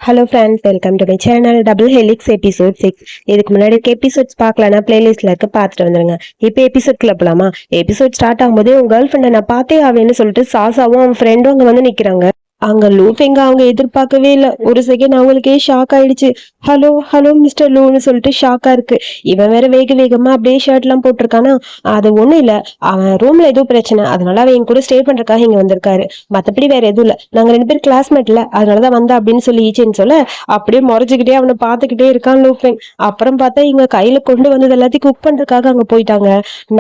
Hello friends, welcome to my channel double helix episode 6. இதுக்கு முன்னாடி இருக்க எபிசோட்ஸ் பார்க்கலன்னா பிளேலிஸ்ட்ல இருக்க பார்த்துட்டு வந்துருங்க. இப்போ எபிசோட்குள்ள போலாமா? எபிசோட் ஸ்டார்ட் ஆகும்போது உங்க கேர்ள் ஃப்ரெண்டை நான் பார்த்தே ஆவேன்னு சொல்லிட்டு சாசாவும் அவன் ஃப்ரெண்டும் அங்க வந்து நிக்கிறாங்க. அங்க லூஃபெங்க அவங்க எதிர்பார்க்கவே இல்லை. ஒரு செகண்ட் அவங்களுக்கே ஷாக் ஆயிடுச்சு. ஹலோ ஹலோ மிஸ்டர் லூன்னு சொல்லிட்டு ஷாக்கா இருக்கு. இவன் வேற வேக வேகமா அப்படியே ஷர்ட் எல்லாம் போட்டிருக்கானா. அது ஒண்ணும் இல்ல, அவன் ரூம்ல ஏதோ பிரச்சனை, அதனால அவன் என் கூட ஸ்டே பண்றதுக்காக இங்க வந்திருக்காரு. மத்தபடி வேற எதுவும் இல்ல, நாங்க 2 பேரும் கிளாஸ்மேட்ல, அதனாலதான் வந்தா அப்படின்னு சொல்லி ஈச்சேன்னு சொல்ல அப்படியே முறைச்சுக்கிட்டே அவனை பாத்துக்கிட்டே இருக்கான் லூஃபெங். அப்புறம் பார்த்தா இங்க கையில கொண்டு வந்தது எல்லாத்தையும் குக் பண்றதுக்காக அங்க போயிட்டாங்க.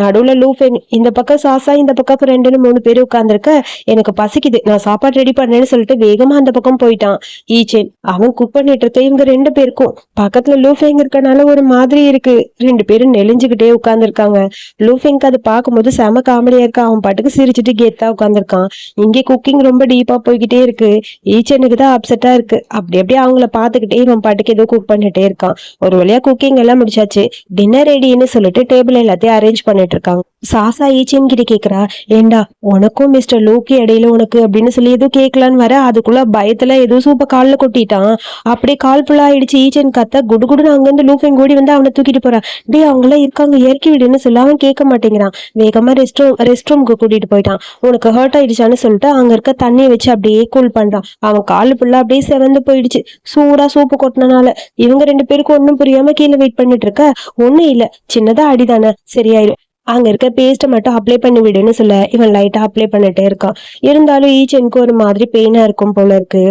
நடுவுல லூஃபெங் இந்த பக்கம் சாசா, இந்த பக்கம் ஃப்ரெண்டுன்னு 3 பேரும் உட்கார்ந்துருக்க. எனக்கு பசிக்குது, நான் சாப்பாடு ரெடி பண்ணேன்னு சொல்லிட்டு வேகமா அந்த பக்கம் போயிட்டான் ஈச்சேன். அவன் குக் பண்ணிட்டு இருக்க இவங்க 2 பேருக்கும் பக்கத்துல லூஃபெங் இருக்கனால ஒரு மாதிரி இருக்கு. 2 பேரும் நெளிஞ்சுக்கிட்டே உட்கார்ந்து இருக்காங்க. லூஃபெங்க்கு அது பார்க்கும்போது செம காமெடியா இருக்கா. அவன் பாட்டுக்கு சிரிச்சுட்டு கெத்தா உட்கார்ந்துருக்கான். இங்கே குக்கிங் ரொம்ப டீப்பா போய்கிட்டே இருக்கு. ஈச்சனுக்கு தான் அப்செட்டா இருக்கு. அப்படி அப்படியே அவங்கள பாத்துக்கிட்டே இவன் பாட்டுக்கு ஏதோ குக் பண்ணிட்டே இருக்கான். ஒரு வழியா குக்கிங் எல்லாம் முடிச்சாச்சு. டின்னர் ரெடின்னு சொல்லிட்டு டேபிள் எல்லாத்தையும் அரேஞ்ச் பண்ணிட்டு இருக்காங்க. சாசா ஈச்சன் கிட்ட கேக்குறா, ஏண்டா உனக்கும் மிஸ்டர் லோக்கி இடையில உனக்கு அப்படின்னு சொல்லி எதுவும் கேட்கலான்னு வர, அதுக்குள்ள பயத்துல ஏதோ சூப்ப கால்ல கொட்டிட்டான். அப்படியே கால் ஃபுல்லா ஆயிடுச்சு. ஈச்சன் கத்த குடுகுடுன்னு அங்கிருந்து லூஃபெங் கூடி வந்து அவனை தூக்கிட்டு போறான். டே அவங்களாம் இருக்காங்க, இறக்கி விடுன்னு சொல்ல அவன் கேட்க மாட்டேங்கிறான். வேகமா ரெஸ்ட் ரூம்க்கு கூட்டிட்டு போயிட்டான். உனக்கு ஹர்ட் ஆயிடுச்சான்னு சொல்லிட்டு அங்க இருக்க தண்ணியை வச்சு அப்படியே கூல் பண்றான். அவன் கால் ஃபுல்லா அப்படியே செவந்து போயிடுச்சு, சூடா சூப்பு கொட்டினால. இவங்க 2 பேருக்கும் ஒன்னும் புரியாம கீழே வெயிட் பண்ணிட்டு இருக்க. ஒண்ணும் இல்ல, சின்னதா அடிதானே, சரியாயிடும், அங்க இருக்க பேஸ்ட்டை மட்டும் அப்ளை பண்ணி விடுன்னு சொல்ல இவன் லைட்டா அப்ளை பண்ணிட்டே இருக்கான். இருந்தாலும் ஈச்சனுக்கு ஒரு மாதிரி பெயினா இருக்கும் போல இருக்கு.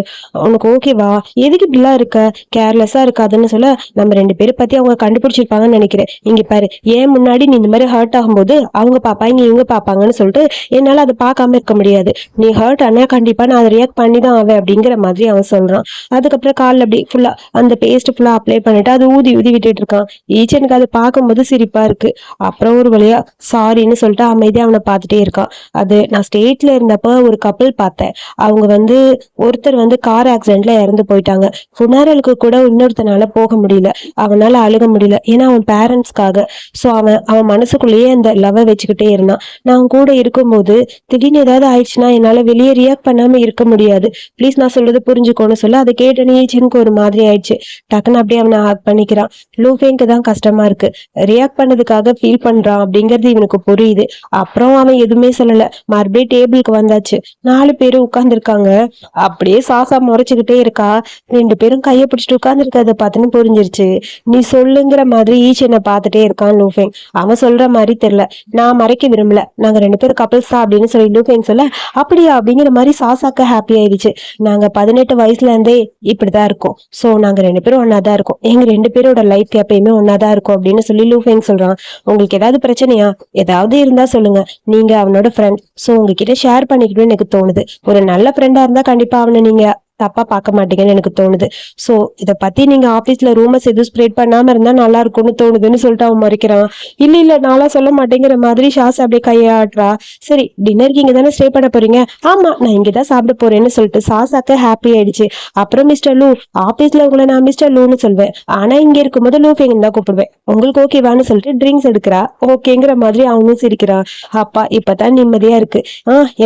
உனக்கு ஓகேவா, எதுக்கு இப்படிலாம் இருக்க, கேர்லெஸ்ஸா இருக்காதுன்னு சொல்ல, நம்ம 2 பேரும் பத்தி அவங்க கண்டுபிடிச்சிருப்பாங்கன்னு நினைக்கிறேன். இங்க பாரு, ஏன் முன்னாடி நீ இந்த மாதிரி ஹர்ட் ஆகும்போது அவங்க பாப்பாங்க இவங்க பாப்பாங்கன்னு சொல்லிட்டு என்னால அதை பார்க்காம இருக்க முடியாது. நீ ஹர்ட் ஆனா கண்டிப்பா நான் அதை ரியாக்ட் பண்ணி தான் ஆவேன் அப்படிங்கிற மாதிரி அவன் சொல்றான். அதுக்கப்புறம் காலில் அப்படி ஃபுல்லா அந்த பேஸ்ட் ஃபுல்லா அப்ளை பண்ணிட்டு அது ஊதி ஊதி விட்டுட்டு இருக்கான். ஈச்சனுக்கு அதை பார்க்கும்போது சிரிப்பா இருக்கு. அப்புறம் ஒரு வழியா சாரின்னு சொல்லிட்டு அமைதியா அவனை பார்த்துட்டே இருக்கான். அது நான் ஸ்டேட்ல இருந்தப்ப ஒரு கப்பல் பார்த்தேன். அவங்க ஒருத்தர் கார் ஆக்சிடென்ட்ல இறந்து போயிட்டாங்க. ஃபுனரலுக்கு கூட இன்னொருத்தனால போக முடியல, அவனால அழுக முடியல, ஏன்னா அவன் பேரண்ட்ஸ்க்காக. ஸோ அவன் மனசுக்குள்ளேயே அந்த லவ்வை வச்சுக்கிட்டே இருந்தான். நான் கூட இருக்கும்போது திடீர்னு ஏதாவது ஆயிடுச்சுன்னா என்னால வெளியே ரியாக்ட் பண்ணாம இருக்க முடியாது, ப்ளீஸ் நான் சொல்றது புரிஞ்சுக்கோன்னு சொல்ல அதை கேட்டனே ஈச்சனுக்கு ஒரு மாதிரி ஆயிடுச்சு. டக்குன்னு அப்படியே அவனை ஹக் பண்ணிக்கிறான். லூஃபெங்க்கு தான் கஷ்டமா இருக்கு, ரியாக்ட் பண்ணதுக்காக ஃபீல் பண்றான் அப்படிங்கிறது இவனுக்கு புரியுது. அப்புறம் அவன் எதுவுமே சொல்லல. மறுபடியும் டேபிளுக்கு வந்தாச்சு. 4 பேரும் உட்கார்ந்து இருக்காங்க. அப்படியே சாசா முறைச்சுக்கிட்டே இருக்கா. 2 பேரும் கையை பிடிச்சிட்டு உட்கார்ந்து இருக்கிறத பார்த்துன்னு புரிஞ்சிருச்சு. நீ சொல்லுங்கிற மாதிரி ஈச்சனை பார்த்துட்டே இருக்கான் லூஃபெங். அவன் சொல்ற மாதிரி தெரியல, நான் மறைக்க விரும்பல, நாங்க 2 பேரும் கப்பல்ஸ் தான் அப்படின்னு சொல்லி லூஃபெங் சொல்ல, அப்படியா அப்படிங்கிற மாதிரி சாசாக்கு ஹாப்பி ஆயிடுச்சு. நாங்க 18 வயசுல இருந்தே இப்படிதான் இருக்கோம். சோ நாங்க 2 பேரும் ஒன்னாதான் இருக்கோம், எங்க 2 பேரோட லைஃப் எப்பயுமே ஒன்னாதான் இருக்கும் அப்படின்னு சொல்லி லூஃபெங் சொல்றான். உங்களுக்கு ஏதாவது பிரச்சனையா, ஏதாவது இருந்தா சொல்லுங்க, நீங்க அவனோட ஃப்ரெண்ட், சோ உங்ககிட்ட ஷேர் பண்ணிக்கணும்னு எனக்கு தோணுது. ஒரு நல்ல ஃப்ரெண்டா இருந்தா கண்டிப்பா அவனை நீங்க தப்பா பார்க்க மாட்டீங்கன்னு எனக்கு தோணுது. சோ இத பத்தி நீங்க ஆபீஸ்ல ரூமர்ஸ் எதுவும் ஸ்ப்ரெட் பண்ணாம இருந்தா நல்லா இருக்கும்னு தோணுதுன்னு சொல்லிட்டு அவன் மறைக்கிறான். இல்ல நாளா சொல்ல மாட்டேங்கிற மாதிரி ஷாஸ் அப்படியே கையாடுறா. சரி, டின்னருக்கு இங்க தானே ஸ்டே பண்ண போறீங்க? ஆமா, நான் இங்கதான் சாப்பிட போறேன்னு சொல்லிட்டு சாசாக்கு ஹாப்பி ஆயிடுச்சு. அப்புறம் மிஸ்டர் லூ, ஆபீஸ்ல உங்களை நான் மிஸ்டர் லூன்னு சொல்வேன், ஆனா இங்க இருக்கும்போது லூஃபெங் தான் கூப்பிடுவேன். உங்களுக்கு ஓகேவான்னு சொல்லிட்டு ட்ரிங்க்ஸ் எடுக்கிறா. ஓகேங்கிற மாதிரி அவனும் சிரிக்கிறான். அப்பா இப்பதான் நிம்மதியா இருக்கு.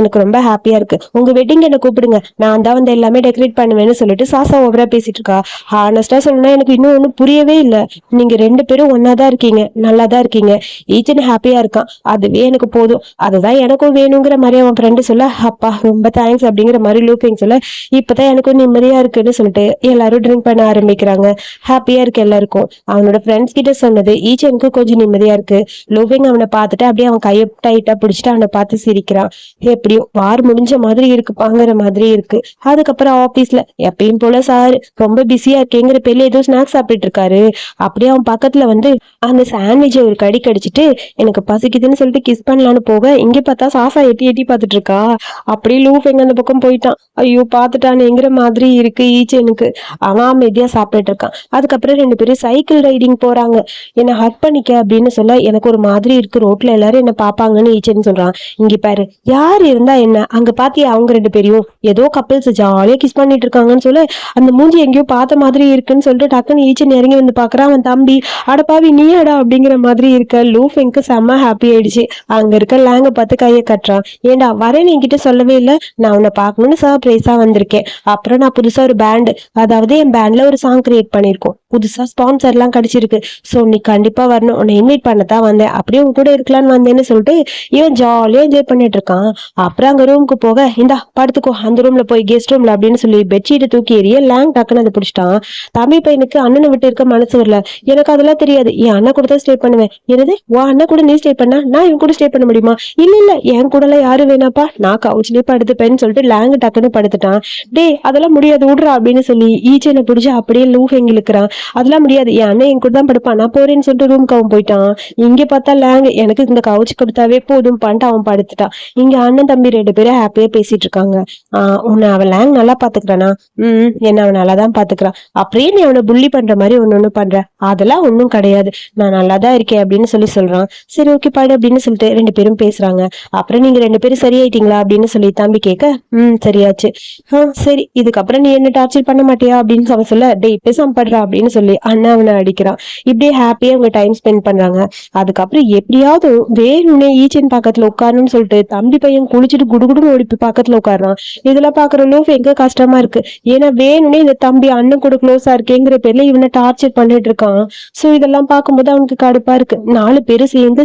எனக்கு ரொம்ப ஹாப்பியா இருக்கு. உங்க வெட்டிங் என்ன கூப்பிடுங்க, நான் தான் எல்லாமே டெக்கரேட் பண்ணுவேன்னு சொல்லிட்டு சாசா ஓவரா பேசிட்டு இருக்கா. ஹானஸ்டா சொல்லணும்னா எனக்கு இன்னும் ஒன்னும் புரியவே இல்லை. நீங்க 2 பேரும் ஒன்னாதான் இருக்கீங்க, நல்லாதான் இருக்கீங்க, ஈச்சன் ஹாப்பியா இருக்கான், அதுவே எனக்கு போதும், அதுதான் எனக்கும் வேணுங்கிற மாதிரி அவன் ஃப்ரெண்டு சொல்ல, அப்பா ரொம்ப தேங்க்ஸ் அப்படிங்கிற மாதிரி லூஃபெங் சொல்ல, இப்பதான் எனக்கும் நிம்மதியா இருக்குன்னு சொல்லிட்டு எல்லாரும் ட்ரிங்க் பண்ண ஆரம்பிக்கிறாங்க. ஹாப்பியா இருக்கு எல்லாருக்கும். அவனோட ஃப்ரெண்ட்ஸ் கிட்ட சொன்னது ஈச்சனுக்கு கொஞ்சம் நிம்மதியா இருக்கு. லூஃபெங் அவனை பார்த்துட்டு அப்படியே அவன் கையை டைட்டா பிடிச்சிட்டு அவனை பார்த்து சிரிக்கிறான். எப்படியோ வார் முடிஞ்ச மாதிரி இருக்கு, பாங்குற மாதிரி இருக்கு. அதுக்கப்புறம் ஆபீஸ்ல எப்பயும் போல சார் ரொம்ப பிஸியா இருக்கேங்கிற பேர்ல ஏதோ ஸ்நாக்ஸ் சாப்பிட்டு இருக்காரு. அப்படியே அவன் பக்கத்துல அந்த சாண்ட்விட்சை ஒரு கடி கடிச்சிட்டு எனக்கு பசிக்குதுன்னு சொல்லிட்டு கிஸ் பண்ணலான்னு போக, இங்க பார்த்தா சாசா எட்டி எட்டி பார்த்துட்டு இருக்கா. அப்படியே லூஃபெங் அந்த பக்கம் போயிட்டான். ஐயோ பார்த்துட்டானுங்கிற மாதிரி இருக்கு ஈச்சனுக்கு. அவன் அமைதியா சாப்பிட்டுட்டு இருக்கான். அதுக்கப்புறம் 2 பேரும் சைக்கிள் ரைடிங் போறாங்க. என்ன ஹக் பண்ணிக்க அப்படின்னு சொல்ல, எனக்கு ஒரு மாதிரி இருக்கு, ரோட்ல எல்லாரும் என்ன பாப்பாங்கன்னு ஈச்சன் சொல்றான். இங்க பாரு, யார் இருந்தா என்ன, அங்க பாத்தியா அவங்க 2 பேரையும் ஏதோ கப்பிள்ஸ் ஜாலியா கிஸ் பண்ணிட்டு இருக்காங்கன்னு சொல்ல அந்த மூஞ்சி எங்கேயோ பார்த்த மாதிரி இருக்குன்னு சொல்லிட்டு டக்குன்னு ஈச்சன் இறங்கி வந்து பாக்குறான். அவன் தம்பி அடப்பாவி நீயாடா அப்படிங்கிற மாதிரி இருக்க. லூஃபெங்க்கு செம்ம ஹாப்பி ஆயிடுச்சு. அங்க இருக்க லேங்க பார்த்து கையை கட்டுறான். ஏண்டா வரேன்னு என்கிட்ட சொல்லவே இல்லை, நான் உன்னை பார்க்கணும்னு சர்ப்ரைஸா வந்திருக்கேன். அப்புறம் நான் புதுசா ஒரு பேண்ட், அதாவது என் பேண்ட்ல ஒரு சாங் கிரியேட் பண்ணிருக்கோம், புதுசா ஸ்பான்சர் எல்லாம் கிடைச்சிருக்கு. சோ நீ கண்டிப்பா வரணும், உன்னை இன்வைட் பண்ணத்தான் வந்தேன், அப்படியே உங்க கூட இருக்கலாம்னு வந்தேன்னு சொல்லிட்டு இவன் ஜாலியா என்ஜாய் பண்ணிட்டு இருக்கான். அப்புறம் அங்க ரூமுக்கு போக இந்தா படுத்துக்கோ அந்த ரூம்ல போய் கெஸ்ட் ரூம்ல அப்படின்னு சொல்லி பெட்ஷீட்டை தூக்கி எறிய லேங் டக்குன்னு அதை பிடிச்சிட்டான். தம்பி பையனுக்கு அண்ணனை விட்டு இருக்க மனசு வரல. எனக்கு அதெல்லாம் தெரியாது, என் அண்ணன் கூட தான் ஸ்டே பண்ணுவேன். என்னது உன் அண்ணன் கூட நீ ஸ்டே பண்ணா நான் இவன் கூட ஸ்டே பண்ண முடியுமா? இல்ல இல்ல என் கூட எல்லாம் யாரும் வேணாப்பா, நான் கவுச்லயே படுத்துப்பேன்னு சொல்லிட்டு லேங் டக்குன்னு படுத்துட்டான். டே அதெல்லாம் முடியாது விடுறா அப்படின்னு சொல்லி ஈச்சனை பிடிச்சி அப்படியே லூஃபெங் இழுக்கிறான். அதெல்லாம் முடியாது, என் அண்ணன் என் கூட தான் படுப்பான், நான் போறேன்னு சொல்லிட்டு ரூம்க்கு அவன் போயிட்டான். இங்க பார்த்தா லேங் எனக்கு இந்த கவுச்சு கொடுத்தாவே போதும் பண்ணிட்டு அவன் படுத்துட்டான். இங்க அண்ணன் தம்பி 2 பேரும் ஹாப்பியா பேசிட்டு இருக்காங்க. உன்னை அவன் லேங் நல்லா பாத்துக்கிறானா? என்ன அவன் நல்லாதான் பாத்துக்கிறான். அப்படியே நீ அவனை புள்ளி பண்ற மாதிரி ஒண்ணு பண்ற, அதெல்லாம் ஒண்ணும் கிடையாது, நான் நல்லாதான் இருக்கேன் அப்படின்னு சொல்றான். சரி ஓகே பாடு அப்படின்னு சொல்லிட்டு 2 பேரும் பேசுறாங்க. அப்புறம் நீங்க 2 பேரும் சரியாயிட்டீங்களா அப்படின்னு சொல்லி தம்பி கேட்க சரியாச்சு. சரி இதுக்கப்புறம் நீ என்ன டார்ச்சர் பண்ண மாட்டியா அப்படின்னு அவன் சொல்ல, டே பேசாம படுறா அப்படின்னு சொல்லி அண்ணா அவனை அடிக்கிறான். இப்படியே ஹாப்பியா அவங்க டைம் ஸ்பெண்ட் பண்றாங்க. அதுக்கப்புறம் எப்படியாவது வேணும்னே ஈச்சன் பக்கத்துல உட்காரணும்னு சொல்லிட்டு தம்பி பையன் குளிச்சுட்டு குடுகுடுன்னு ஓடி பக்கத்துல உட்காடுறான். இதெல்லாம் பாக்குற லூஃப் எங்க கஷ்டமா இருக்கு. ஏன்னா வேணும்னே இந்த தம்பி அண்ணன் கூட க்ளோஸா இருக்கேங்கிற பேர்ல இவனை டார்ச்சர் பண்ணிட்டு இருக்கான். சோ இதெல்லாம் பார்க்கும்போது அவனுக்கு கடுப்பா இருக்கு. 4 பேரும் சேர்ந்து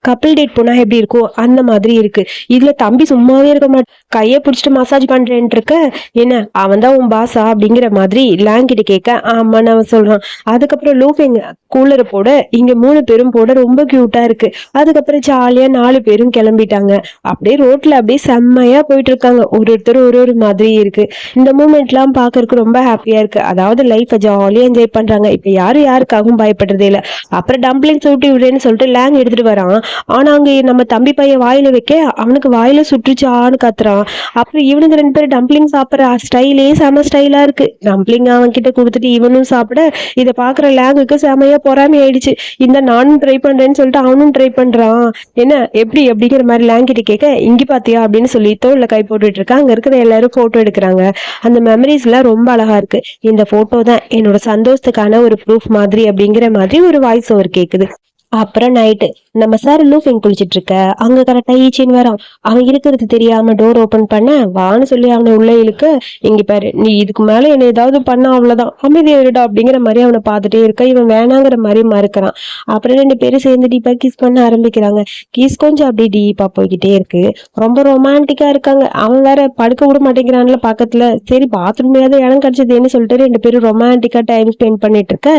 கப்பிள் டேட் போனா எப்படி இருக்கும் அந்த மாதிரி இருக்கு. இதுல தம்பி சும்மாவே இருக்க மாட்டேன், கைய பிடிச்சிட்டு மசாஜ் பண்றேன்னு இருக்க. என்ன அவன் தான் உன் பாசா அப்படிங்கிற மாதிரி லேங்கிட்ட கேட்க ஆமான்னு அவன் சொல்றான். அதுக்கப்புறம் லூஃபெங் கூலரை போட இங்க 3 பேரும் போட ரொம்ப கியூட்டா இருக்கு. அதுக்கப்புறம் ஜாலியா 4 பேரும் கிளம்பிட்டாங்க. அப்படியே ரோட்ல அப்படியே செம்மையா போயிட்டு இருக்காங்க. ஒருத்தர் ஒரு மாதிரி இருக்கு. இந்த மூமெண்ட் எல்லாம் பாக்குறதுக்கு ரொம்ப ஹாப்பியா இருக்கு. அதாவது லைஃப ஜாலியா என்ஜாய் பண்றாங்க. இப்ப யாருக்காகவும் பயப்படுறதே இல்ல. அப்புறம் டம்ப்ளிங்ஸ் ஊட்டி விடுறேன்னு சொல்லிட்டு லேங் எடுத்துட்டு வரான். ஆனா அங்க நம்ம தம்பி பையன் வாயில வைக்க அவனுக்கு வாயில சுற்றுச்சான்னு கத்துறான். அப்புறம் இவனுக்கு 2 பேரும் டம்ப்ளிங் சாப்பிட்ற ஸ்டைலே செம ஸ்டைலா இருக்கு. டம்ப்ளிங் அவன் கிட்ட கொடுத்துட்டு இவனும் சாப்பிட இதை பாக்குற லேங்குக்கு செமையா பொறாமை ஆயிடுச்சு. இந்த நானும் ட்ரை பண்றேன்னு சொல்லிட்டு அவனும் ட்ரை பண்றான். என்ன எப்படி அப்படிங்கிற மாதிரி லேங் கிட்ட கேட்க இங்க பாத்தியா அப்படின்னு சொல்லி தோல்ல கை போட்டுட்டு இருக்கா. அங்க இருக்கிற எல்லாரும் போட்டோ எடுக்கிறாங்க. அந்த மெமரிஸ் எல்லாம் ரொம்ப அழகா இருக்கு. இந்த போட்டோ தான் என்னோட சந்தோஷத்துக்கான ஒரு ப்ரூஃப் மாதிரி அப்படிங்கிற மாதிரி ஒரு வாய்ஸ் ஓவர் கேக்குது. அப்புறம் நைட்டு நம்ம சார் லூஃபெங் குளிச்சிட்டு இருக்க அங்க கரெக்டா ஈச்சன் வரான். அவன் இருக்கிறது தெரியாம டோர் ஓபன் பண்ண வான்னு சொல்லி அவனை உள்ள இழுக்க, இங்க பாரு நீ இதுக்கு மேல என்ன ஏதாவது பண்ண அவ்வளவுதான், அமைதியா இருடா அப்படிங்கிற மாதிரி அவனை பார்த்துட்டே இருக்க. இவன் வேணாங்கிற மாதிரி மறுக்கிறான். அப்புறம் 2 பேரும் சேர்ந்து டீப்பா கிஸ் பண்ண ஆரம்பிக்கிறாங்க. கிஸ் கொஞ்சம் அப்படியே டீப்பா போய்கிட்டே இருக்கு. ரொம்ப ரொமான்டிக்கா இருக்காங்க. அவன் வேற படுக்க விட மாட்டேங்கிறான்ல பக்கத்துல. சரி பாத்ரூம்லயாவது இடம் கிடைச்சதுன்னு சொல்லிட்டு 2 பேரும் ரொமான்டிக்கா டைம் ஸ்பெண்ட் பண்ணிட்டு இருக்க.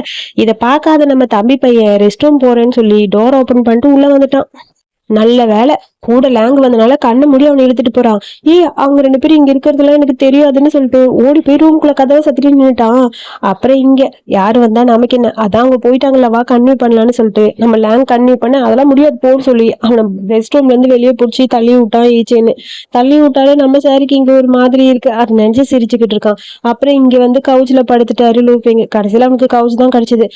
இதை பார்க்காத நம்ம தம்பி பையன் ரெஸ்ட் ரூம் போறேன்னு சொல்லி டோர் ஓபன் பண்ணிட்டு உள்ள வந்துட்டான். நல்ல வேலை கூட லேங் வந்தனால கண்ணை மூடி அவனை இழுத்துட்டு போறான். அவங்க 2 பேரும் இங்க இருக்கிறதுலாம் எனக்கு தெரியாதுன்னு சொல்லிட்டு ஓடி போய் ரூமுக்குள்ள கதவை சத்திட்டு நின்னுட்டான். அப்புறம் இங்க யாரு வந்தா நமக்கு என்ன, அதான் அவங்க போயிட்டாங்களா வா கன்வியூ பண்ணலான்னு சொல்லிட்டு நம்ம லேங் கன்வியூ பண்ண அதெல்லாம் முடியாது போன்னு சொல்லி அவனை ரெஸ்ட் ரூம்ல இருந்து வெளியே பிடிச்சி தள்ளி விட்டான். ஈச்சேன்னு தள்ளி விட்டாலும் நம்ம சாருக்கு இங்க ஒரு மாதிரி இருக்கு. அது நினைச்சு சிரிச்சுக்கிட்டு இருக்கான். அப்புறம் இங்க வந்து கவுச்ல படுத்துட்டாரு லூஃபெங். கடைசியில அவனுக்கு கவுச் தான் கிடைச்சது.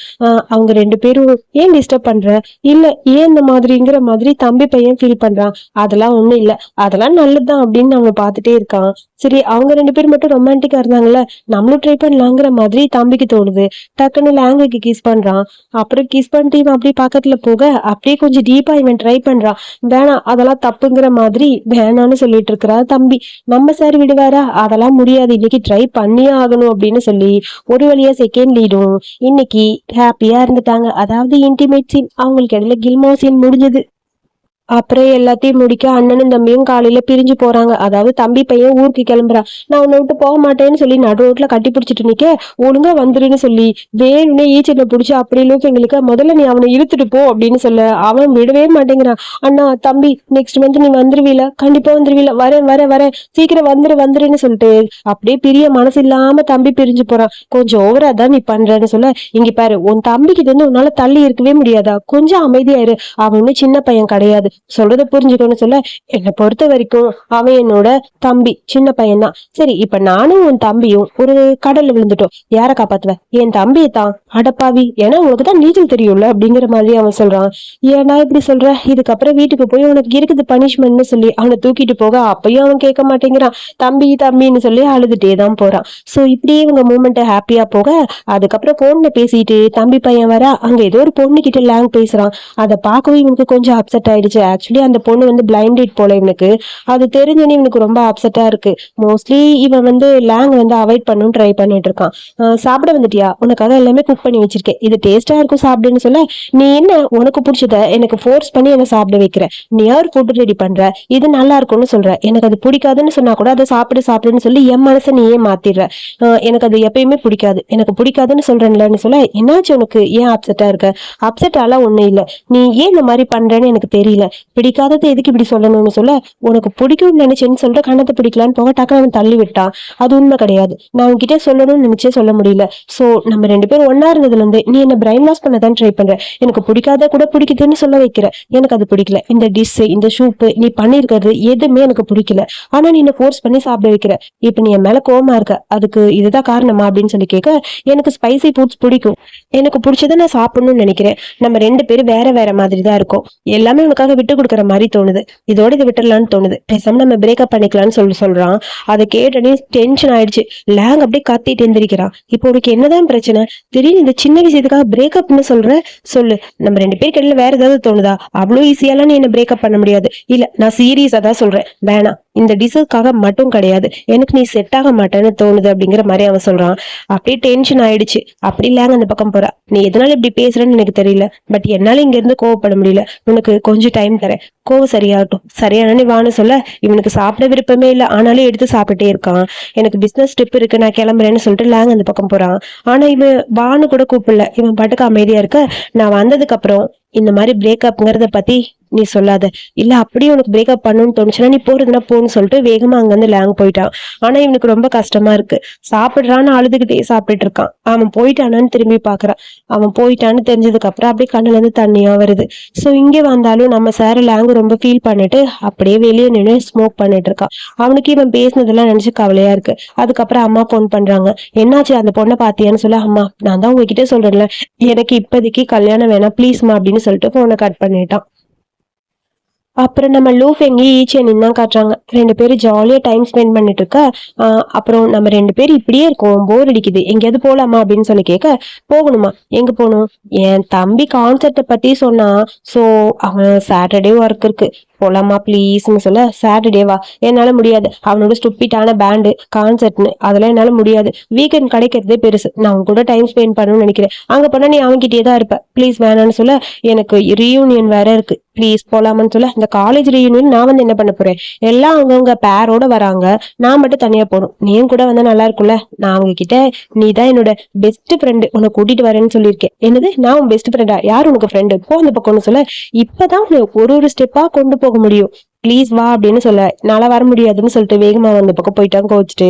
அவங்க 2 பேரும் ஏன் டிஸ்டர்ப் பண்ற, இல்ல ஏன் இந்த மாதிரிங்கிற மாதிரி தம்பி பையன் ஃபீல் பண்றான். அதெல்லாம் ஒண்ணும் இல்ல, அதெல்லாம் நல்லதுதான் அப்படின்னு அவங்க பாத்துட்டே இருக்கான். சரி அவங்க 2 பேரும் மட்டும் ரொமான்டிக்கா இருந்தாங்கல்ல, நம்மளும் ட்ரை பண்ணலாங்கிற மாதிரி தம்பிக்கு தோணுது. டக்குன்னு லேங்குக்கு கிஸ் பண்றான். அப்புறம் கிஸ் பண்ணிட்டு இவன் அப்படியே பக்கத்துல போக அப்படியே கொஞ்சம் டீப்பா இவன் ட்ரை பண்றான். வேணாம் அதெல்லாம் தப்புங்கிற மாதிரி வேணான்னு சொல்லிட்டு இருக்கிறா தம்பி. நம்ம சார் விடுவாரா, அதெல்லாம் முடியாது, இன்னைக்கு ட்ரை பண்ணியே ஆகணும் அப்படின்னு சொல்லி ஒரு வழியா செகண்ட் லீடும் இன்னைக்கு ஹாப்பியா இருந்துட்டாங்க. அதாவது இன்டிமேட் சீன், அவங்களுக்கு இடையில கில்மோ சீன் முடிஞ்சது. அப்புறம் எல்லாத்தையும் முடிக்க அண்ணனும் தம்பியும் காலையில பிரிஞ்சு போறாங்க. அதாவது தம்பி பையன் ஊருக்கு கிளம்புறான். நான் உன்னை விட்டு போக மாட்டேன்னு சொல்லி நடு ரோட்ல கட்டி பிடிச்சிட்டு நிக்க ஒழுங்கா வந்துருன்னு சொல்லி வேணும்னே ஈச்சனை பிடிச்சி அப்படி எங்களுக்கு முதல்ல நீ அவனை இழுத்துட்டு போ அப்படின்னு சொல்ல அவன் விடவே மாட்டேங்கிறான். அண்ணா தம்பி நெக்ஸ்ட் மந்த் நீ வந்துருவீல, கண்டிப்பா வந்துருவீல, வரேன் சீக்கிரம் வந்துருன்னு சொல்லிட்டு அப்படியே பிரிய மனசு இல்லாம தம்பி பிரிஞ்சு போறான். கொஞ்சம் ஓவரா தான் நீ பண்றன்னு சொல்ல, இங்க பாரு உன் தம்பிக்கு இருந்து உன்னால தள்ளி இருக்கவே முடியாதா, கொஞ்சம் அமைதியாயிரு, அவன் சின்ன பையன் கிடையாது, சொல்றத புரிஞ்சுக்கணும்னு சொல்ல, என்னை பொறுத்த வரைக்கும் அவன் என்னோட தம்பி, சின்ன பையன் தான். சரி, இப்ப நானும் உன் தம்பியும் ஒரு கடல்ல விழுந்துட்டோம், யார காப்பாத்துவ? என் தம்பியை தான். அடப்பாவி, ஏன்னா உனக்கு தான் நீச்சல் தெரியும்ல அப்படிங்கிற மாதிரி அவன் சொல்றான். ஏன்னா இப்படி சொல்ற? இதுக்கப்புறம் வீட்டுக்கு போய் உனக்கு இருக்குது பனிஷ்மெண்ட்னு சொல்லி அவனை தூக்கிட்டு போக, அப்பயும் அவன் கேட்க மாட்டேங்கிறான். தம்பி தம்பின்னு சொல்லி அழுதுட்டே தான் போறான். சோ இப்படியே இவங்க மூமெண்ட் ஹாப்பியா போக, அதுக்கப்புறம் போன்ல பேசிட்டு தம்பி பையன் வர அங்க ஏதோ ஒரு பொண்ணு கிட்ட லேங் பேசுறான். அதை பார்க்கவே இவனுக்கு கொஞ்சம் அப்செட் ஆயிடுச்சு. ஆக்சுவலி அந்த பொண்ணு வந்து பிளைண்டட் போல இவனுக்கு. அது தெரிஞ்சோன்னே இவனுக்கு ரொம்ப அப்செட்டா இருக்கு. மோஸ்ட்லி இவன் வந்து லேங் வந்து அவாய்ட் பண்ணணும் ட்ரை பண்ணிட்டு இருக்கான். சாப்பிட வந்துட்டியா, உனக்காக எல்லாமே குக் பண்ணி வச்சிருக்கேன், இது டேஸ்டா இருக்கும் சாப்பிடுன்னு சொல்ல, நீ என்ன உனக்கு பிடிச்சத எனக்கு ஃபோர்ஸ் பண்ணி என்ன சாப்பிட வைக்கிற? நீ யார் ஃபுட் ரெடி பண்ற, இது நல்லா இருக்கும்னு சொல்ற, எனக்கு அது பிடிக்காதுன்னு சொன்னா கூட அதை சாப்பிடுன்னு சொல்லி என் மனசை நீயே மாத்திடுற. எனக்கு அது எப்பயுமே பிடிக்காது, எனக்கு பிடிக்காதுன்னு சொல்றேன்லன்னு சொல்ல, என்னாச்சு உனக்கு, ஏன் அப்செட்டா இருக்க? அப்செட் ஆலாம் ஒண்ணும் இல்ல, நீ ஏன் இந்த மாதிரி பண்றேன்னு எனக்கு தெரியல, பிடிக்காதது எதுக்கு இப்படி சொல்லணும்னு சொல்ல, உனக்கு பிடிக்கும்னு நினைச்சேன்னு சொல்லிட்டு கண்ணத்தை பிடிக்கலான்னு போக டக்கு அவன் தள்ளி விட்டான். அது உண்மை கிடையாது, நான் உன்கிட்ட சொல்லணும்னு நினைச்சே சொல்ல முடியல. சோ நம்ம ரெண்டு பேரும் ஒன்னா இருந்ததுல இருந்து நீ என்ன பிரைன் வாஷ் பண்ணதான் ட்ரை பண்ற. எனக்கு பிடிக்காத கூட பிடிக்குதுன்னு சொல்ல வைக்கிற, எனக்கு அது பிடிக்கல. இந்த டிஷ், இந்த சூப்பு நீ பண்ணிருக்கிறது எதுவுமே எனக்கு பிடிக்கல. ஆனா நீ என்ன ஃபோர்ஸ் பண்ணி சாப்பிட வைக்கிற. இப்ப நீ என் மேல கோவமா இருக்க, அதுக்கு இதுதான் காரணமா அப்படின்னு சொல்லி கேட்க, எனக்கு ஸ்பைசி ஃபுட்ஸ் பிடிக்கும், எனக்கு பிடிச்சதை நான் சாப்பிடணும்னு நினைக்கிறேன். நம்ம ரெண்டு பேரும் வேற வேற மாதிரி தான் இருக்கோம், எல்லாமே உனக்காக விட்டு கொடுக்குற மாதிரி தோணுது, இதோட இதை விட்டுடலான்னு தோணுது, பேசாம நம்ம பிரேக்கப் பண்ணிக்கலாம்னு சொல்றான். அதை கேட்டனே டென்ஷன் ஆயிடுச்சு. லேங் அப்படியே கத்திட்டு எந்திரிக்கிறான். இப்போ உனக்கு என்னதான் பிரச்சனை? திடீர்னு இந்த சின்ன விஷயத்துக்காக பிரேக்கப்னு சொல்ற, சொல்லு. நம்ம ரெண்டு பேருக்கு இடையில வேற ஏதாவது தோணுதா? அவ்வளவு ஈஸியாலாம் நீ என்ன பிரேக்கப் பண்ண முடியாது. இல்ல, நான் சீரியஸா தான் சொல்றேன், வேணாம், இந்த டிசர்க்காக மட்டும் கிடையாது, எனக்கு நீ செட் ஆக மாட்டேன்னு தோணுது அப்படிங்கிற மாதிரி அவன் சொல்றான். அப்படியே டென்ஷன் ஆயிடுச்சு. அப்படி இல்லைங்க அந்த பக்கம் போறா. நீ எதனால இப்படி பேசுறேன்னு எனக்கு தெரியல, பட் என்னால இங்க இருந்து கோவப்பட முடியல, உனக்கு கொஞ்சம் டைம் தரேன், கோவம் சரியாகட்டும், சரியான வான்னு சொல்ல, இவனுக்கு சாப்பிட விருப்பமே இல்லை, ஆனாலும் எடுத்து சாப்பிட்டுட்டே இருக்கான். எனக்கு பிசினஸ் ட்ரிப் இருக்கு, நான் கிளம்புறேன்னு சொல்லிட்டு லேங் அந்த பக்கம் போறான். ஆனா இவன் வான்னு கூட கூப்பிடல, இவன் பாட்டுக்கு அமைதியா இருக்க. நான் வந்ததுக்கு அப்புறம் இந்த மாதிரி பிரேக்கப்ங்கிறத பத்தி நீ சொல்லாத, இல்ல அப்படியே உனக்கு பிரேக்கப் பண்ணணும்னு தோணுச்சுன்னா நீ போறதுன்னா போன்னு சொல்லிட்டு வேகமா அங்க இருந்து லேங் போயிட்டான். ஆனா இவனுக்கு ரொம்ப கஷ்டமா இருக்கு. சாப்பிடுறான்னு அழுதுகிட்டே சாப்பிட்டுட்டு இருக்கான். அவன் போயிட்டானான்னு திரும்பி பாக்குறான். அவன் போயிட்டான்னு தெரிஞ்சதுக்கு அப்புறம் அப்படியே கண்ணுல இருந்து தண்ணியா வருது. சோ இங்க வந்தாலும் நம்ம சார் லேங் ரொம்ப ஃபீல் பண்ணிட்டு அப்படியே வெளியே நின்று ஸ்மோக் பண்ணிட்டு இருக்கான். அவனுக்கு இவன் பேசினதெல்லாம் நினைச்சு கவலையா இருக்கு. அதுக்கப்புறம் அம்மா போன் பண்றாங்க. என்னாச்சு, அந்த பொண்ணை பாத்தியான்னு சொல்ல, அம்மா நான் தான் உங்ககிட்ட சொல்றேன்ல, எனக்கு இப்போதைக்கு கல்யாணம் வேணாம் ப்ளீஸ்மா அப்படின்னு சொல்லிட்டு போனை கட் பண்ணிட்டான். அப்புறம் நம்ம லூஃபெங்கி ஈச்சேனின்னு தான் காட்டுறாங்க. ரெண்டு பேரும் ஜாலியா டைம் ஸ்பெண்ட் பண்ணிட்டு இருக்க. அப்புறம் நம்ம ரெண்டு பேரும் இப்படியே இருக்கோம், போர் அடிக்குது, எங்கேயாவது போலாமா அப்படின்னு சொல்லி கேட்க, போகணுமா, எங்க போகணும்? என் தம்பி கான்செர்ட்டை பத்தி சொன்னா. சோ அவன் சாட்டர்டே ஒர்க் இருக்கு, போலாமா ப்ளீஸ்ன்னு சொல்ல, சாட்டர்டேவா, என்னால முடியாது, அவனோட ஸ்டூப்பிட்டான பேண்டு கான்செர்ட்னு அதெல்லாம் என்னால முடியாது, வீக்கெண்ட் கிடைக்கிறதே பெருசு, நான் அவன் கூட டைம் ஸ்பெண்ட் பண்ணணும்னு நினைக்கிறேன், அங்க போனா நீ அவன்கிட்டயே தான் இருப்ப, ப்ளீஸ் வேணான்னு சொல்ல, எனக்கு ரீயூனியன் வேற இருக்கு, ப்ளீஸ் போலாமான்னு சொல்ல, இந்த காலேஜ் ரீயூனியன் நான் வந்து என்ன பண்ண போறேன், எல்லாம் அவங்கவுங்க பேரோட வராங்க, நான் மட்டும் தனியா போகணும், நீயும் கூட வந்தா நல்லா இருக்கும்ல, நான் அவங்க கிட்ட நீ தான் என்னோட பெஸ்ட் ஃப்ரெண்டு, உன்னை கூட்டிட்டு வரேன்னு சொல்லியிருக்கேன். என்னது, நான் உன் பெஸ்ட் ஃப்ரெண்டா? யார் உனக்கு ஃப்ரெண்டு, போ அந்த பக்கம்னு சொல்ல, இப்பதான் ஒரு ஸ்டெப்பா கொண்டு போக முடியும், ப்ளீஸ் வா அப்படின்னு சொல்ல, நாளா வர முடியாதுன்னு சொல்லிட்டு வேகமா வந்த பக்கம் போயிட்டான்.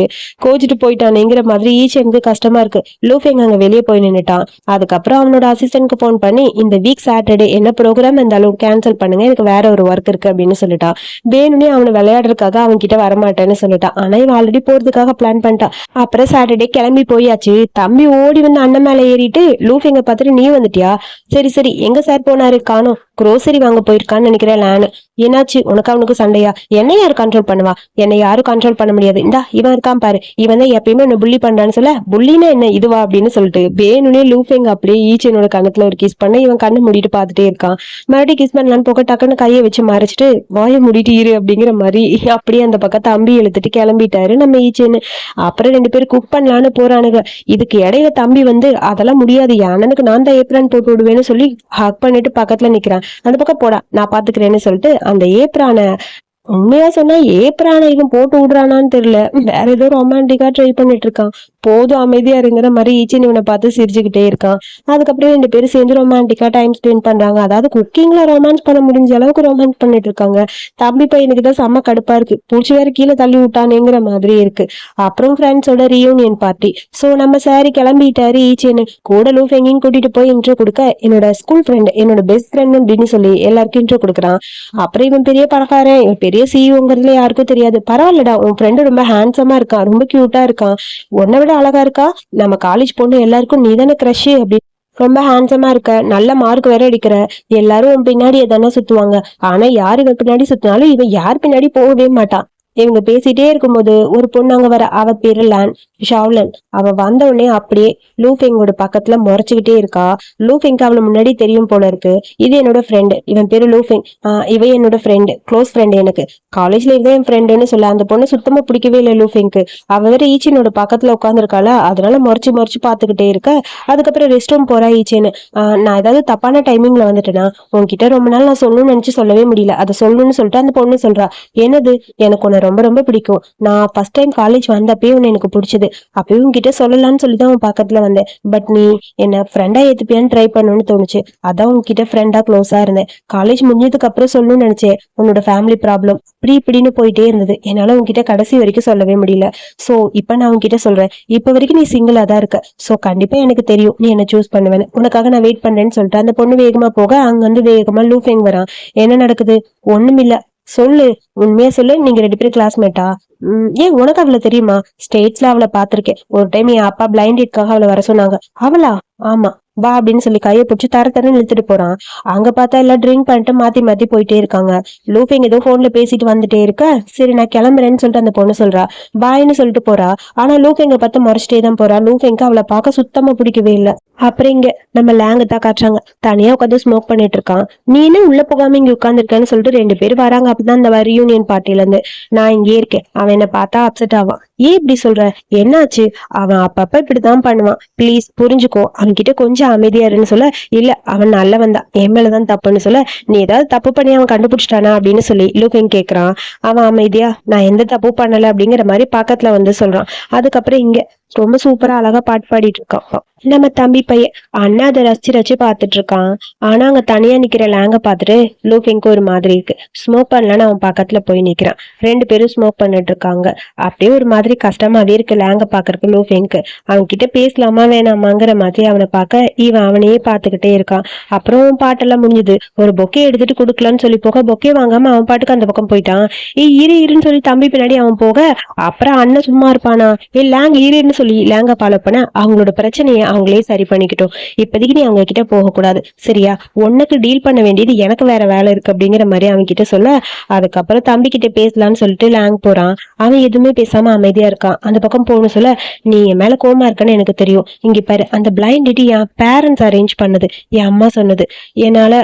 கோச்சிட்டு போயிட்டானேங்கிற மாதிரி ஈச்சனுக்கு கஷ்டமா இருக்கு. லூஃபெங் அங்க வெளியே போய் நின்னுட்டான். அதுக்கப்புறம் அவனோட அசிஸ்டன்ட்க்கு போன் பண்ணி, இந்த வீக் சாட்டர்டே என்ன ப்ரோக்ராம் இருந்தாலும் கேன்சல் பண்ணுங்க, எனக்கு வேற ஒரு ஒர்க் இருக்கு அப்படின்னு சொல்லிட்டான். வேணும்னே அவனை விளையாடுறதுக்காக அவன் கிட்ட வரமாட்டேன்னு சொல்லிட்டான். ஆனா இவன் ஆல்ரெடி போறதுக்காக பிளான் பண்ணிட்டான். அப்புறம் சாட்டர்டே கிளம்பி போயாச்சு. தம்பி ஓடி வந்து அண்ணன் மேல ஏறிட்டு, லூஃபெங்க பார்த்துட்டு நீ வந்துட்டியா, சரி சரி எங்க சார் போனாரு, காணோம், குரோசரி வாங்க போயிருக்கான்னு நினைக்கிறேன். லேனு, என்னாச்சு, உனக்கு அவனுக்கு சண்டையா? என்ன யாரு கண்ட்ரோல் பண்ணுவா? என்னை யாரும் கண்ட்ரோல் பண்ண முடியாது, இந்தா இவன் இருக்கான் பாரு, இவன் தான் எப்பயுமே உன்னை புள்ளி பண்றான்னு சொல்ல, புள்ளினா என்ன இதுவா அப்படின்னு சொல்லிட்டு வேணும்னே லூஃபெங்க அப்படியே ஈச்சனோட கண்ணத்துல ஒரு கிஸ் பண்ண, இவன் கண்ணை மூடிட்டு பாத்துட்டே இருக்கான். மறுபடியும் கிஸ் பண்ணலான்னு போக டக்குன்னு கையை வச்சு மறைச்சிட்டு வாயை மூடிட்டு இரு அப்படிங்கிற மாதிரி அப்படியே அந்த பக்கம் தம்பி இழுத்துட்டு கிளம்பிட்டாரு நம்ம ஈச்சன்னு. அப்புறம் ரெண்டு பேரும் குக் பண்ணலான்னு போறானுங்க. இதுக்கு இடையில தம்பி வந்து, அதெல்லாம் முடியாது, என் அண்ணனுக்கு நான் தான் ஏப்ரான் போட்டு விடுவேன்னு சொல்லி ஹக் பண்ணிட்டு பக்கத்துல நிக்கிறான். அந்த பக்கம் போடா நான் பாத்துக்கிறேன்னு சொல்லிட்டு அந்த ஏப்ரான உண்மையா சொன்னா ஏப்ரான இவன் போட்டு விடுறானான்னு தெரியல. வேற ஏதோ ரொமான்டிக்கா ட்ரை பண்ணிட்டு இருக்கான். போதும் அமைதியா இருங்கிற மாதிரி ஈச்சின் இவனை பார்த்து சிரிச்சுக்கிட்டே இருக்கான். அதுக்கப்புறம் 2 பேரும் சேர்ந்து ரொமான்டிக்கா டைம் ஸ்பெண்ட் பண்றாங்க. அதாவது குக்கிங்ல ரொமான்ஸ் பண்ண முடிஞ்ச அளவுக்கு ரொமான்ஸ் பண்ணிட்டு இருக்காங்க. தம்பி பையனுக்கு தான் செம்ம கடுப்பா இருக்கு. புடிச்சு வேற கீழே தள்ளி விட்டானேங்கிற மாதிரி இருக்கு. அப்புறம் ஃப்ரெண்ட்ஸோட ரீயூனியன் பார்ட்டி. சோ நம்ம சாரி கிளம்பிட்டாரு ஈச்சின். கூட லூஃப் எங்கேயும் கூட்டிட்டு போய் இன்ட்ரோ கொடுக்க, என்னோட ஸ்கூல் ஃப்ரெண்ட், என்னோட பெஸ்ட் ஃப்ரெண்ட் அப்படின்னு சொல்லி எல்லாருக்கும் இன்ட்ரோ கொடுக்குறான். அப்புறம் இவன் பெரிய பணக்காரன், இவன் பெரிய சிஇஓங்கிறதுல யாருக்கும் தெரியாது. பரவாயில்லடா, உன் ஃப்ரெண்டு ரொம்ப ஹேண்ட்ஸமா இருக்கான், ரொம்ப கியூட்டா இருக்கான், உன்னை விட அழகா இருக்கா, நம்ம காலேஜ் பொண்ணு எல்லாருக்கும் நீ தானே க்ரஷ் அப்படி, ரொம்ப ஹேண்ட்ஸமா இருக்க, நல்ல மார்க் வேற அடிக்கிற, எல்லாரும் உன் பின்னாடியே தானே சுத்துவாங்க. ஆனா யாரு இவன் பின்னாடி சுத்தினாலும் இவன் யார் பின்னாடி போகவே மாட்டான். இவங்க பேசிட்டே இருக்கும்போது ஒரு பொண்ணு அங்க வர. அவ பேரு ஷாவ்லன். அவ வந்த உடனே அப்படியே லூஃபெங்கோட பக்கத்துல முறைச்சுக்கிட்டே இருக்கா. லூஃபெங்க்கு அவளை முன்னாடி தெரியும் போல இருக்கு. இது என்னோட ஃப்ரெண்டு, இவன் பேரு லூஃபெங். இவ என்னோட ஃப்ரெண்டு, க்ளோஸ் ஃப்ரெண்டு. எனக்கு காலேஜ்ல இருந்தே என் ஃப்ரெண்டுன்னு சொல்ல. அந்த பொண்ணு சுத்தமா பிடிக்கவே இல்லை லூஃபெங்க்கு. அவ வேற ஈச்சினோட பக்கத்துல உட்காந்துருக்காள, அதனால முறைச்சு முறைச்சு பாத்துக்கிட்டே இருக்க. அதுக்கப்புறம் ரெஸ்ட் ரூம் போறா ஈச்சின்னு. நான் ஏதாவது தப்பான டைமிங்ல வந்துட்டேன்னா உன்கிட்ட ரொம்ப நாள் நான் சொல்லணும்னு நினைச்சு சொல்லவே முடியல, அதை சொல்லணும்னு சொல்லிட்டு அந்த பொண்ணு சொல்றா. என்னது, எனக்கு உன்னை ரொம்ப ரொம்ப பிடிக்கும். நான் ஃபர்ஸ்ட் டைம் காலேஜ் வந்தப்பே உன்னை எனக்கு பிடிச்சது. அப்பயும் உன்கிட்ட சொல்லலாம்னு சொல்லிதான் உன் பக்கத்துல வந்தேன். பட் நீ என்ன ஃப்ரெண்டா ஏத்துப்பியான்னு ட்ரை பண்ணணும்னு தோணுச்சு. அதான் உன்கிட்ட ஃப்ரெண்டா க்ளோஸா இருந்தேன். காலேஜ் முடிஞ்சதுக்கு அப்புறம் சொல்லணும்னு நினைச்சேன். உன்னோட ஃபேமிலி ப்ராப்ளம் இப்படி இப்படின்னு போயிட்டே இருந்தது. என்னால உன்கிட்ட கடைசி வரைக்கும் சொல்லவே முடியல. சோ இப்ப நான் உன்கிட்ட சொல்றேன், இப்ப வரைக்கும் நீ சிங்கிளா தான் இருக்க. சோ கண்டிப்பா எனக்கு தெரியும் நீ என்ன சூஸ் பண்ணுவேன்னு. உனக்காக நான் வெயிட் பண்றேன்னு சொல்லிட்டு அந்த பொண்ணு வேகமா போக, அங்க வந்து வேகமா லூஃபெங் வரான். என்ன நடக்குது? ஒண்ணுமில்ல, சொல்லு, உண்மையா சொல்லு, நீங்க 2 பேரும் கிளாஸ்மேட்டா? ஏன் உனக்கு அவளை தெரியுமா? ஸ்டேட்ஸ்ல அவளை பாத்திருக்கேன். ஒரு டைம் என் அப்பா பிளைண்ட் டேட்காக அவளை வர சொன்னாங்க. அவளா? ஆமா, வா அப்படின்னு சொல்லி கையை பிடிச்சி தர தரன்னு இழுத்துட்டு போறான். அங்க பார்த்தா எல்லாம் ட்ரிங்க் பண்ணிட்டு மாத்தி மாத்தி போயிட்டே இருக்காங்க. லூஃபெங் ஏதோ போன்ல பேசிட்டு வந்துட்டே இருக்க. சரி நான் கிளம்புறேன்னு சொல்லிட்டு அந்த பொண்ணு சொல்றா. பாய்ன்னு சொல்லிட்டு போறா. ஆனா லூஃபெங்க பார்த்து முறைச்சிட்டே தான் போறா. லூஃபெங்க அவளை பார்க்க சுத்தமா பிடிக்கவே இல்லை. அப்புறம் இங்க நம்ம லேங்கத்தான் காட்டுறாங்க. தனியா உட்காந்து ஸ்மோக் பண்ணிட்டு இருக்கான். நீ என்ன உள்ள போகாம இங்க உட்காந்துருக்கேன்னு சொல்லிட்டு 2 பேரும் வராங்க. அப்பதான் இந்த ரியூனியன் பார்ட்டில இருந்து. நான் இங்கே இருக்கேன். அவன் என்ன பார்த்தா அப்செட் ஆவான். ஏன் இப்படி சொல்ற? என்னாச்சு? அவன் அப்பப்ப இப்படிதான் பண்ணுவான், ப்ளீஸ் புரிஞ்சுக்கோ, அவன் கிட்ட கொஞ்சம் அமைதியா இருன்னு சொல்ல. இல்ல, அவன் நல்லவன் தான், என் மேலதான் தப்புன்னு சொல்ல. நீ ஏதாவது தப்பு பண்ணி அவன் கண்டுபிடிச்சிட்டானா அப்படின்னு சொல்லி லூஃபெங் கேக்குறான். அவன் அமைதியா நான் எந்த தப்பு பண்ணல அப்படிங்கிற மாதிரி பக்கத்துல வந்து சொல்றான். அதுக்கப்புறம் இங்க ரொம்ப சூப்பரா அழகா பாட்டு பாடிட்டு இருக்கான் நம்ம தம்பி பையன். அண்ணா அதை ரசிச்சு ரசிச்சு பாத்துட்டு இருக்கான். ஆனா அங்க தனியா நிக்கிற லேங்க பாத்துட்டு லூஃபெங்க்கு ஒரு மாதிரி இருக்கு. ஸ்மோக் பண்ணலன்னு அவன் பக்கத்துல போய் நிக்கிறான். 2 பேரும் ஸ்மோக் பண்ணிட்டு இருக்காங்க. அப்படியே ஒரு மாதிரி கஷ்டமாவே இருக்கு லேங்க பாக்குறதுக்கு லூஃபெங்க்கு. அவன் கிட்ட பேசலாமா வேணாமாங்கிற மாதிரி அவனை பார்க்க இவன் அவனையே பாத்துக்கிட்டே இருக்கான். அப்புறம் பாட்டெல்லாம் முடிஞ்சது. ஒரு பொக்கே எடுத்துட்டு கொடுக்கலான்னு சொல்லி போக, பொக்கே வாங்காம அவன் பாட்டுக்கு அந்த பக்கம் போயிட்டான். இருன்னு சொல்லி தம்பி பின்னாடி அவன் போக, அப்புறம் அண்ணன் சும்மா இருப்பானா? லேங் இருன்னு சொல்லி லேங்க ஃபாலோ பண்ண, அவங்களோட பிரச்சனையை அவங்களே சரி பண்ணிக்கிட்டோம். இப்போதைக்கு நீ அவங்க கிட்ட போக கூடாது, சரியா? உனக்கு டீல் பண்ண வேண்டியது எனக்கு வேற வேலை இருக்கு அப்படிங்கிற மாதிரி அவன் கிட்ட சொல்ல, அதுக்கப்புறம் தம்பி கிட்ட பேசலான்னு சொல்லிட்டு லேங் போறான். அவன் எதுவுமே பேசாம அமைதியா இருக்கான். அந்த பக்கம் போகணும் சொல்ல, நீ என் மேல கோமா இருக்கன்னு எனக்கு தெரியும். இங்க பாரு, அந்த பிளைண்ட் டேட் என் பேரண்ட்ஸ் அரேஞ்ச் பண்ணது, என் அம்மா சொன்னது. என்னால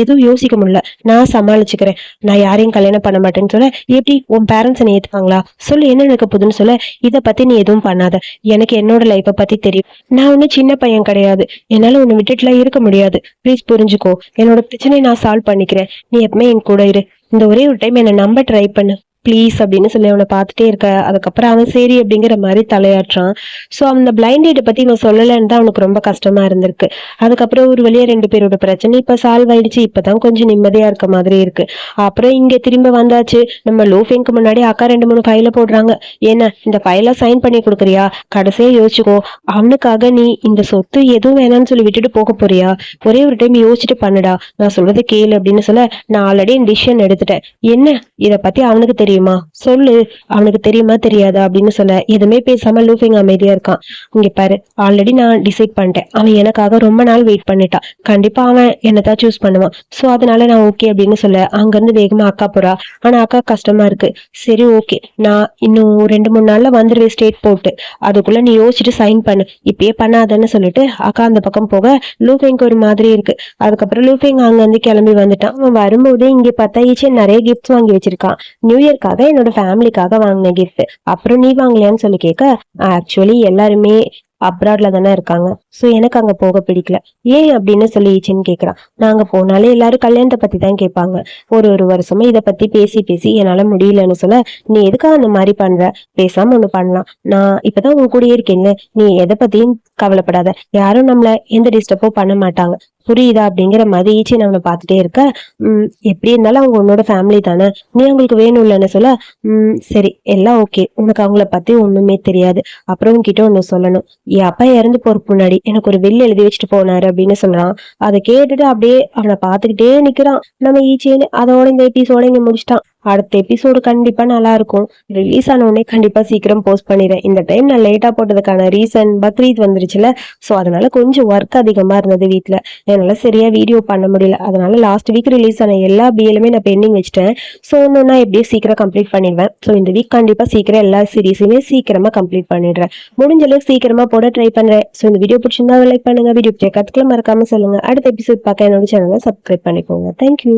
எதுவும் யோசிக்க முடியல. நான் சமாளிச்சுக்கிறேன். நான் யாரையும் கல்யாணம் பண்ண மாட்டேன்னு சொல்ல, எப்படி உன் பேரண்ட்ஸ் என்ன ஏத்துப்பாங்களா? சொல்லு, என்ன நடக்க போகுதுன்னு சொல்ல, இதை பத்தி நீ எதுவும் பண்ணாத, எனக்கு என்னோட லைஃப்பை பத்தி தெரியும். நான் ஒன்னும் சின்ன பையன் கிடையாது. என்னால உன்னை விட்டுட்டுலாம் இருக்க முடியாது. ப்ளீஸ் புரிஞ்சுக்கோ. என்னோட பிரச்சனையை நான் சால்வ் பண்ணிக்கிறேன். நீ எப்பவுமே என் கூட இரு. இந்த ஒரே ஒரு டைம் என்னை நம்ப ட்ரை பண்ணு ப்ளீஸ் அப்படின்னு சொல்லி அவனை பார்த்துட்டே இருக்க. அதுக்கப்புறம் அவன் சரி அப்படிங்கிற மாதிரி தலையாட்டுறான். ஸோ அந்த பிளைண்ட் டேட்டை பத்தி இவன் சொல்லலைன்னு தான் அவனுக்கு ரொம்ப கஷ்டமா இருந்திருக்கு. அதுக்கப்புறம் ஒரு வழியா 2 பேரோட பிரச்சனை இப்ப சால்வ் ஆயிடுச்சு. இப்பதான் கொஞ்சம் நிம்மதியா இருக்க மாதிரி இருக்கு. அப்புறம் இங்க திரும்ப வந்தாச்சு. நம்ம லூஃபெங்க்கு முன்னாடி அக்கா 2-3 ஃபைல போடுறாங்க. என்ன இந்த ஃபைல சைன் பண்ணி கொடுக்குறியா? கடைசியா யோசிச்சுக்கோ, அவனுக்காக நீ இந்த சொத்து எதுவும் வேணாம்னு சொல்லி விட்டுட்டு போக போறியா? ஒரே ஒரு டைம் யோசிச்சுட்டு பண்ணுடா, நான் சொல்றதை கேளு அப்படின்னு சொல்ல, நான் ஆல்ரெடி டிசிஷன் எடுத்துட்டேன். என்ன இதை பத்தி அவனுக்கு தெரியும் சொல்லு, அவனுக்கு தெரியுமா தெரியாதா அப்படின்னு சொல்ல, எதுவுமே பேசாம லூஃபெங் அமைதியா இருக்கான். இங்க பாரு, ஆல்ரெடி நான் டிசைட் பண்ணிட்டேன். அவன் எனக்காக ரொம்ப நாள் வெயிட் பண்ணிட்டான். கண்டிப்பா அவன் என்னதான் சூஸ் பண்ணுவான். சோ அதனால நான் ஓகே அப்படின்னு சொல்ல, அங்க இருந்து வேகமா அக்கா போறா. ஆனா அக்கா கஷ்டமா இருக்கு. சரி ஓகே, நான் இன்னும் 2-3 நாள்ல வந்துருவேன் ஸ்டேட் போட்டு, அதுக்குள்ள நீ யோசிச்சுட்டு சைன் பண்ணு, இப்பயே பண்ணாதன்னு சொல்லிட்டு அக்கா அந்த பக்கம் போக, லூஃபெங்க்கு ஒரு மாதிரி இருக்கு. அதுக்கப்புறம் லூஃபெங் அங்க இருந்து கிளம்பி வந்துட்டான். அவன் வரும்போது இங்க பார்த்தா ஈச்சன் நிறைய கிஃப்ட்ஸ் வாங்கி வச்சிருக்கான். நியூ இயர்க்காக என்னோட ஃபேமிலிக்காக வாங்கின கிஃப்ட். அப்புறம் நீ வாங்கலையான்னு சொல்லி கேட்க, ஆக்சுவலி எல்லாருமே அப்ராட்ல தானே இருக்காங்க. ஸோ எனக்கு அங்க போக பிடிக்கல. ஏன் அப்படின்னு சொல்லி ஈச்சின்னு கேட்குறான். நாங்க போனாலே எல்லாரும் கல்யாணத்தை பத்தி தான் கேட்பாங்க. ஒரு வருஷமா இதை பத்தி பேசி பேசி என்னால முடியலன்னு சொல்ல, நீ எதுக்காக அந்த மாதிரி பண்ற? பேசாம ஒண்ணு பண்ணலாம். நான் இப்பதான் உன் கூடயே இருக்கேன்ல, நீ எதை பத்தியும் கவலைப்படாத. யாரும் நம்மள எந்த டிஸ்டர்பும் பண்ண மாட்டாங்க. புரியுதா? அப்படிங்கிற மாதிரி ஈச்சி நம்மளை பார்த்துட்டே இருக்க, எப்படி இருந்தாலும் அவங்க உன்னோட ஃபேமிலி தானே, நீ அவங்களுக்கு வேணும்லன்னு சொல்ல, சரி எல்லாம் ஓகே, உனக்கு அவங்கள பத்தி ஒண்ணுமே தெரியாது. அப்புறம் உன்கிட்ட ஒண்ணு சொல்லணும். என் அப்பா இறந்து போறதுக்கு முன்னாடி எனக்கு ஒரு வில் எழுதி வச்சுட்டு போனாரு அப்படின்னு சொல்றான். அதை கேட்டுட்டு அப்படியே அவனை பார்த்துக்கிட்டே நிக்கிறான் நம்ம ஈச்சேன்னு. அதோட இந்த எபிசோட இங்க முடிச்சிட்டான். அடுத்த எபிசோடு கண்டிப்பா நல்லா இருக்கும். ரிலீஸ் ஆன உடனே கண்டிப்பா சீக்கிரம் போஸ்ட் பண்ணிடுறேன். இந்த டைம் நான் லேட்டா போட்டதுக்கான ரீசன் பக்ரீத் வந்துருச்சுல, சோ அதனால கொஞ்சம் ஒர்க் அதிகமா இருந்தது வீட்டுல. என்னால சரியா வீடியோ பண்ண முடியல. அதனால லாஸ்ட் வீக் ரிலீஸ் ஆன எல்லா பிஎலுமே நான் பெண்டிங் வச்சிட்டேன். ஸோ ஒன்றுனா எப்படியே சீக்கிரம் கம்ப்ளீட் பண்ணிடுவேன். ஸோ இந்த வீக் கண்டிப்பா சீக்கிரம் எல்லா சீரீஸுமே சீக்கிரமா கம்ப்ளீட் பண்ணிடுறேன். முடிஞ்ச அளவுக்கு சீக்கிரமா போட ட்ரை பண்றேன். ஸோ இந்த வீடியோ பிடிச்சிருந்தா லைக் பண்ணுங்க. வீடியோ கத்துக்கலாம் மறக்காம சொல்லுங்க. அடுத்த எபிசோட் பார்க்க என்னோட சேனலை சப்ஸ்கிரைப் பண்ணிக்கோங்க. தேங்க்யூ.